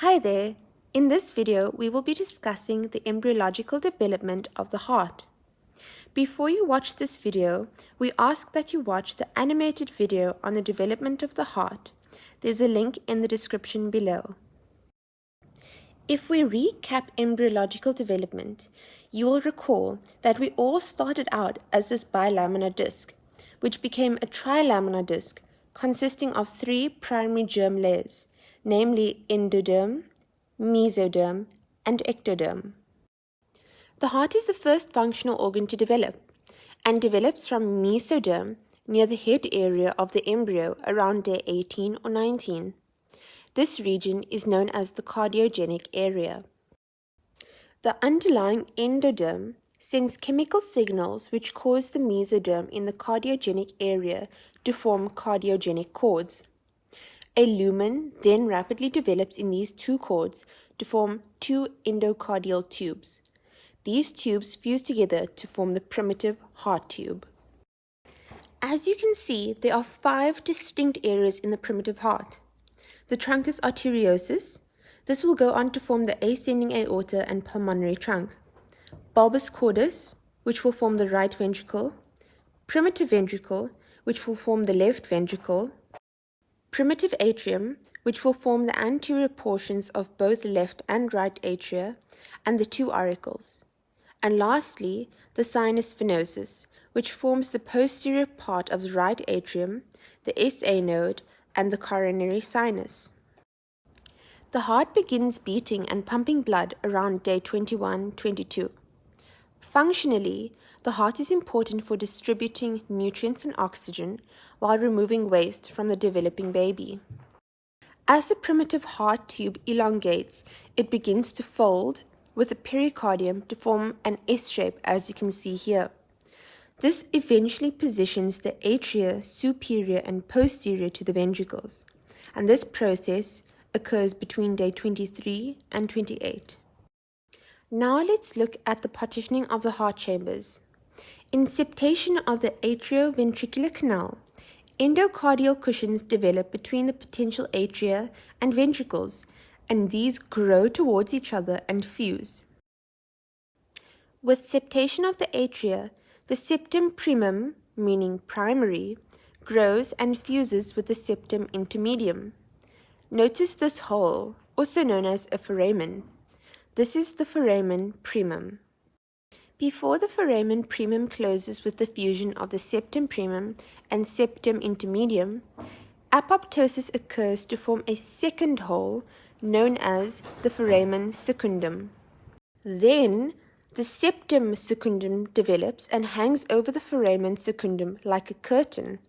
Hi there! In this video, we will be discussing the embryological development of the heart. Before you watch this video, we ask that you watch the animated video on the development of the heart. There's a link in the description below. If we recap embryological development, you will recall that we all started out as this bilaminar disc, which became a trilaminar disc consisting of three primary germ layers, namely endoderm, mesoderm, and ectoderm. The heart is the first functional organ to develop, and develops from mesoderm near the head area of the embryo around day 18 or 19. This region is known as the cardiogenic area. The underlying endoderm sends chemical signals which cause the mesoderm in the cardiogenic area to form cardiogenic cords. A lumen then rapidly develops in these two cords to form two endocardial tubes. These tubes fuse together to form the primitive heart tube. As you can see, there are 5 distinct areas in the primitive heart. The truncus arteriosus, this will go on to form the ascending aorta and pulmonary trunk. Bulbus cordus, which will form the right ventricle. Primitive ventricle, which will form the left ventricle. Primitive atrium, which will form the anterior portions of both left and right atria, and the 2 auricles. And lastly, the sinus venosus, which forms the posterior part of the right atrium, the SA node, and the coronary sinus. The heart begins beating and pumping blood around day 21-22. Functionally, the heart is important for distributing nutrients and oxygen while removing waste from the developing baby. As the primitive heart tube elongates, it begins to fold with the pericardium to form an S shape, as you can see here. This eventually positions the atria superior and posterior to the ventricles, and this process occurs between day 23 and 28. Now let's look at the partitioning of the heart chambers. In septation of the atrioventricular canal, endocardial cushions develop between the potential atria and ventricles, and these grow towards each other and fuse. With septation of the atria, the septum primum, meaning primary, grows and fuses with the septum intermedium. Notice this hole, also known as a foramen. This is the foramen primum. Before the foramen primum closes with the fusion of the septum primum and septum intermedium, apoptosis occurs to form a second hole known as the foramen secundum. Then, the septum secundum develops and hangs over the foramen secundum like a curtain.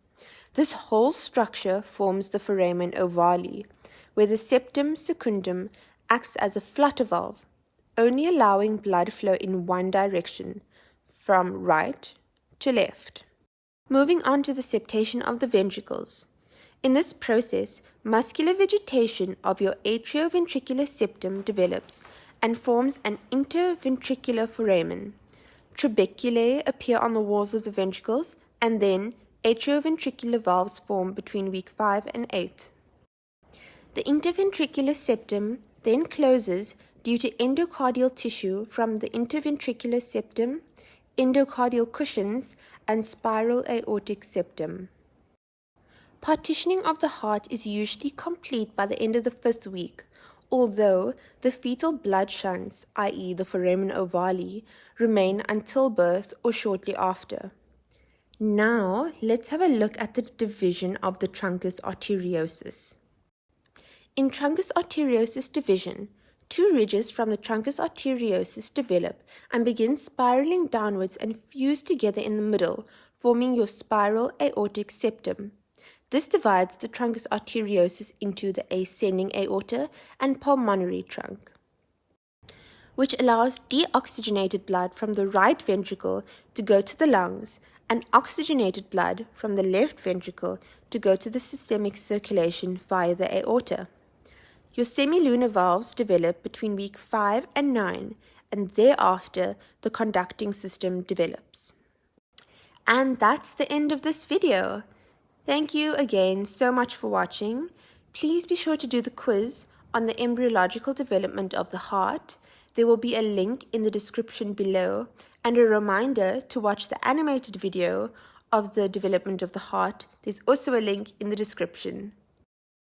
This whole structure forms the foramen ovale, where the septum secundum acts as a flutter valve, only allowing blood flow in one direction, from right to left. Moving on to the septation of the ventricles. In this process, muscular vegetation of your atrioventricular septum develops and forms an interventricular foramen. Trabeculae appear on the walls of the ventricles, and then atrioventricular valves form between week 5 and 8. The interventricular septum then closes due to endocardial tissue from the interventricular septum, endocardial cushions, and spiral aortic septum. Partitioning of the heart is usually complete by the end of the 5th week, although the fetal blood shunts, i.e. the foramen ovale, remain until birth or shortly after. Now, let's have a look at the division of the truncus arteriosus. In truncus arteriosus division, 2 ridges from the truncus arteriosus develop and begin spiraling downwards and fuse together in the middle, forming your spiral aortic septum. This divides the truncus arteriosus into the ascending aorta and pulmonary trunk, which allows deoxygenated blood from the right ventricle to go to the lungs and oxygenated blood from the left ventricle to go to the systemic circulation via the aorta. Your semilunar valves develop between week 5 and 9, and thereafter the conducting system develops. And that's the end of this video. Thank you again so much for watching. Please be sure to do the quiz on the embryological development of the heart, there will be a link in the description below and a reminder to watch the animated video of the development of the heart. There's also a link in the description.